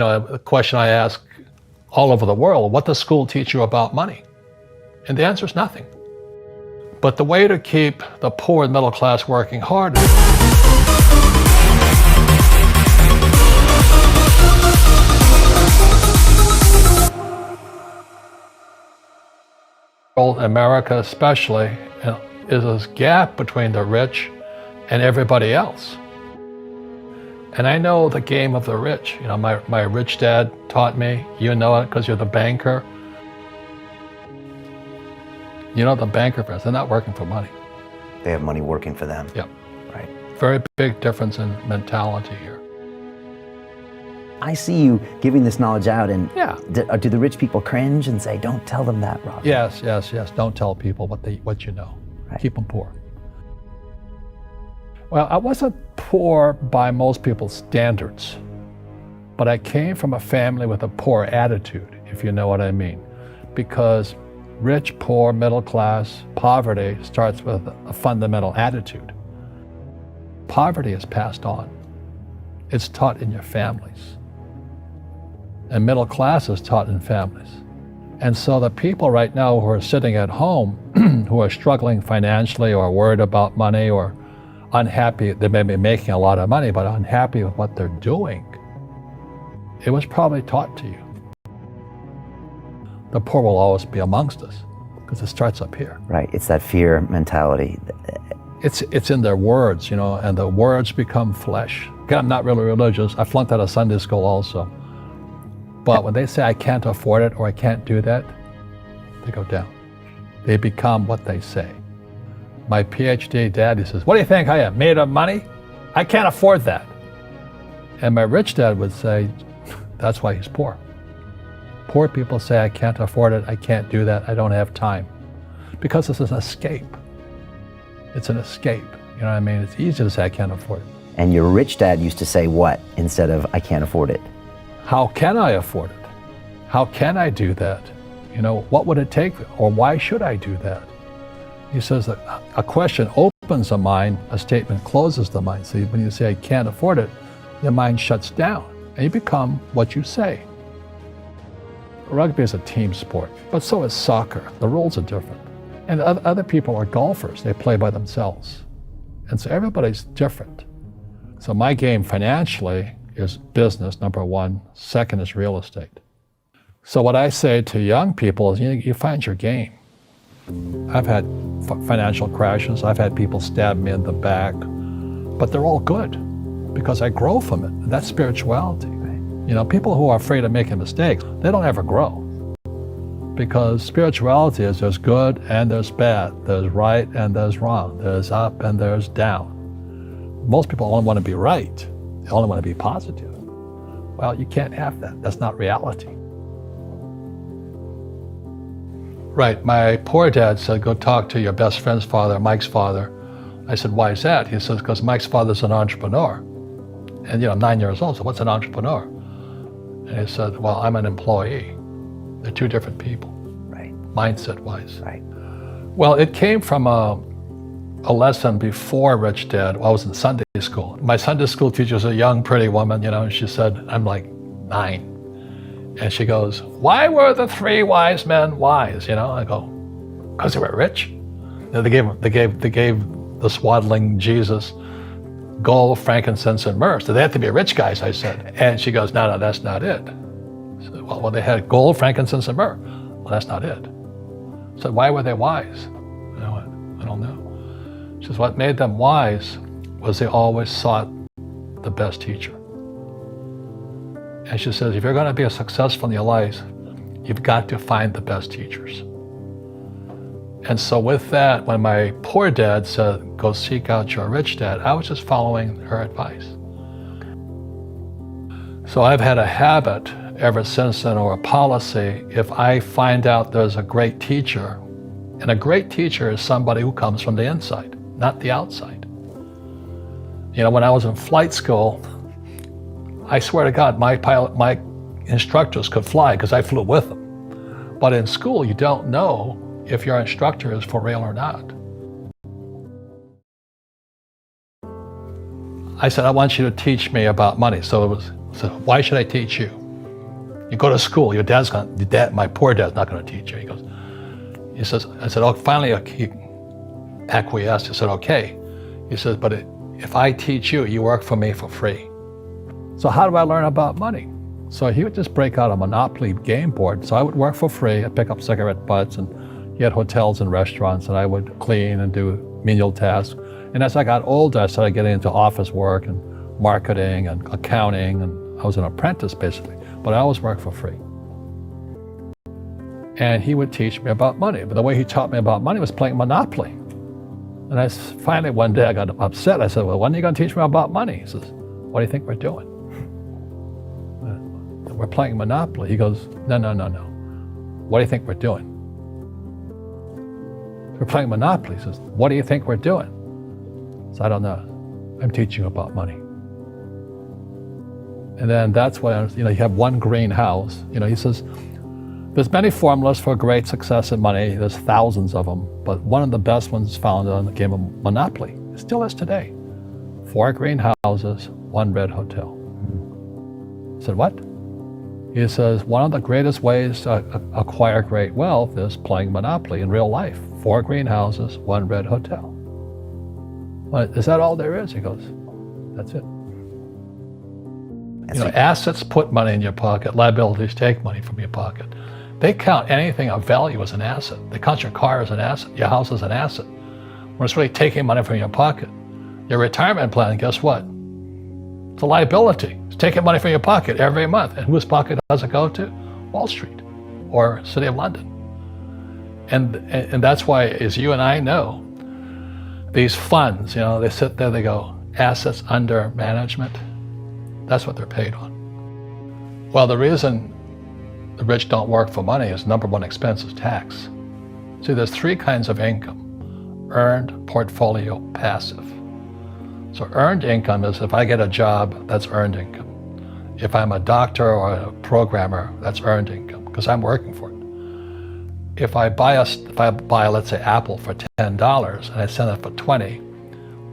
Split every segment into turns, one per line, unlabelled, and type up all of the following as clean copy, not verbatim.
a question I ask all over the world, what does school teach you about money? And the answer is nothing. But the way to keep the poor and middle class working hard America especially, is this gap between the rich and everybody else. And I know the game of the rich. My rich dad taught me, you know it because you're the banker. The banker friends, they're not working for money.
They have money working for them.
Yep.
Right.
Very big difference in mentality here.
I see you giving this knowledge out, and
yeah.
Do the rich people cringe and say, don't tell them that, Robert?
Yes. Don't tell people what you know.
Right.
Keep them poor. Well, I wasn't poor by most people's standards, but I came from a family with a poor attitude, if you know what I mean. Because rich, poor, middle class, poverty starts with a fundamental attitude. Poverty is passed on. It's taught in your families. And middle class is taught in families. And so the people right now who are sitting at home, who are struggling financially or worried about money or unhappy, they may be making a lot of money, but unhappy with what they're doing, it was probably taught to you. The poor will always be amongst us because it starts up here.
Right, it's that fear mentality.
It's in their words, and the words become flesh. Again, I'm not really religious. I flunked out of Sunday school also. But when they say I can't afford it or I can't do that, they go down. They become what they say. My PhD daddy says, what do you think I am, made of money? I can't afford that. And my rich dad would say, that's why he's poor. Poor people say, I can't afford it, I can't do that, I don't have time. Because this is an escape. It's an escape, you know what I mean? It's easy to say, I can't afford it.
And your rich dad used to say what instead of, I can't afford it?
How can I afford it? How can I do that? What would it take, or why should I do that? He says that a question opens the mind, a statement closes the mind. See, when you say, I can't afford it, your mind shuts down, and you become what you say. Rugby is a team sport, but so is soccer. The rules are different. And other people are golfers. They play by themselves. And so everybody's different. So my game financially is business, number one. Second is real estate. So what I say to young people is, you find your game. I've had financial crashes. I've had people stab me in the back. But they're all good because I grow from it. That's spirituality. People who are afraid of making mistakes, they don't ever grow. Because spirituality is there's good and there's bad. There's right and there's wrong. There's up and there's down. Most people only want to be right. They only want to be positive. Well, you can't have that. That's not reality. Right, my poor dad said, go talk to your best friend's father, Mike's father. I said, why is that? He says, because Mike's father's an entrepreneur. And I'm 9 years old, so what's an entrepreneur? And he said, well, I'm an employee. They're two different people.
Right.
Mindset-wise.
Right.
Well, it came from a lesson before Rich Dad. I was in Sunday school. My Sunday school teacher was a young, pretty woman, and she said, I'm like 9. And she goes, why were the 3 wise men wise? I go, because they were rich. They gave the swaddling Jesus gold, frankincense, and myrrh. So they had to be rich guys, I said. And she goes, no, that's not it. I said, well, they had gold, frankincense, and myrrh. Well, that's not it. I said, why were they wise? I don't know. She says, what made them wise was they always sought the best teacher. And she says, if you're going to be successful in your life, you've got to find the best teachers. And so with that, when my poor dad said, go seek out your rich dad, I was just following her advice. So I've had a habit ever since then, or a policy, if I find out there's a great teacher, and a great teacher is somebody who comes from the inside, not the outside. When I was in flight school, I swear to God, my instructors could fly because I flew with them. But in school, you don't know if your instructor is for real or not. I said, I want you to teach me about money. So why should I teach you? You go to school, my poor dad's not going to teach you. He says, I said, oh, finally he acquiesced. He said, okay. He says, but if I teach you, you work for me for free. So how do I learn about money? So he would just break out a Monopoly game board. So I would work for free. I'd pick up cigarette butts, and he had hotels and restaurants, and I would clean and do menial tasks. And as I got older, I started getting into office work and marketing and accounting, and I was an apprentice basically, but I always worked for free. And he would teach me about money, but the way he taught me about money was playing Monopoly. And finally one day I got upset. I said, well, when are you going to teach me about money? He says, what do you think we're doing? We're playing Monopoly. He goes, no. What do you think we're doing? We're playing Monopoly. He says, what do you think we're doing? So I don't know. I'm teaching you about money. And then that's when, you have one green house. He says, there's many formulas for great success in money. There's thousands of them, but one of the best ones found on the game of Monopoly. It still is today. 4 green houses, 1 red hotel. I said, what? He says, one of the greatest ways to acquire great wealth is playing Monopoly in real life. 4 green houses, 1 red hotel. Well, is that all there is? He goes, that's it. Assets put money in your pocket, liabilities take money from your pocket. They count anything of value as an asset. They count your car as an asset, your house as an asset. When it's really taking money from your pocket. Your retirement plan, guess what? It's a liability. It's taking money from your pocket every month. And whose pocket does it go to? Wall Street or City of London. And that's why, as you and I know, these funds, they sit there, they go, assets under management. That's what they're paid on. Well, the reason the rich don't work for money is number one expense is tax. See, there's 3 kinds of income: earned, portfolio, passive. So earned income is if I get a job, that's earned income. If I'm a doctor or a programmer, that's earned income because I'm working for it. If I buy, let's say, Apple for $10 and I sell it for $20,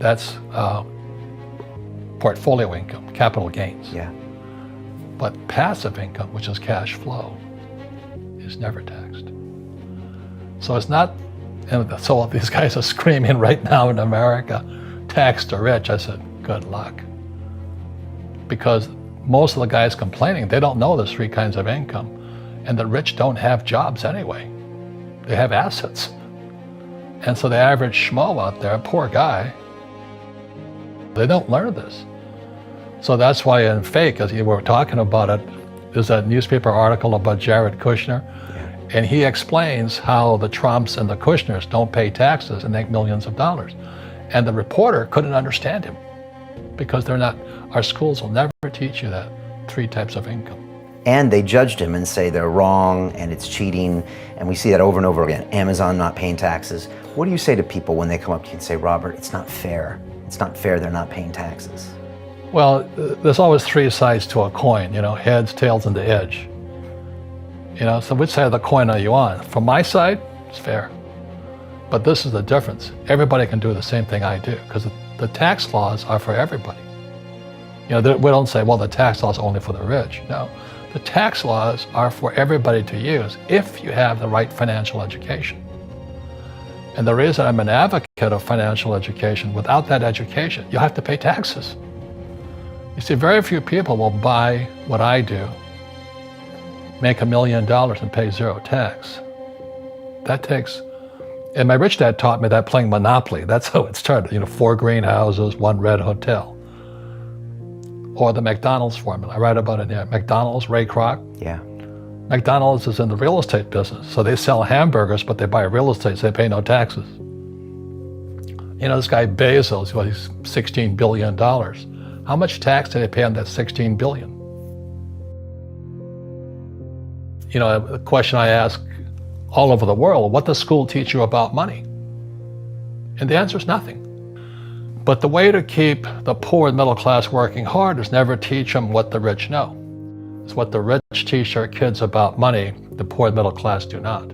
that's portfolio income, capital gains.
Yeah.
But passive income, which is cash flow, is never taxed. So it's not, and so these guys are screaming right now in America, tax the rich. I said, good luck. Because most of the guys complaining, they don't know there's 3 kinds of income. And the rich don't have jobs anyway. They have assets. And so the average schmo out there, poor guy, they don't learn this. So that's why in Fake, as you were talking about it, there's a newspaper article about Jared Kushner, and he explains how the Trumps and the Kushners don't pay taxes and make millions of dollars. And the reporter couldn't understand him because our schools will never teach you that 3 types of income.
And they judged him and say they're wrong and it's cheating. And we see that over and over again. Amazon not paying taxes. What do you say to people when they come up to you and say, Robert, it's not fair. It's not fair they're not paying taxes?
Well, there's always 3 sides to a coin, heads, tails, and the edge. So which side of the coin are you on? From my side, it's fair. But this is the difference. Everybody can do the same thing I do because the tax laws are for everybody. We don't say, well, the tax law is only for the rich. No, the tax laws are for everybody to use if you have the right financial education. And the reason I'm an advocate of financial education, without that education, you'll have to pay taxes. You see, very few people will buy what I do, make $1 million and pay 0 tax. That takes, and my rich dad taught me that playing Monopoly. That's how it started, 4 green houses, 1 red hotel. Or the McDonald's formula, I write about it here. McDonald's, Ray Kroc.
Yeah.
McDonald's is in the real estate business. So they sell hamburgers, but they buy real estate, so they pay no taxes. This guy Bezos, he's $16 billion. How much tax did they pay on that $16 billion? A question I ask all over the world, what does school teach you about money? And the answer is nothing. But the way to keep the poor and middle class working hard is never teach them what the rich know. It's what the rich teach their kids about money, the poor and middle class do not.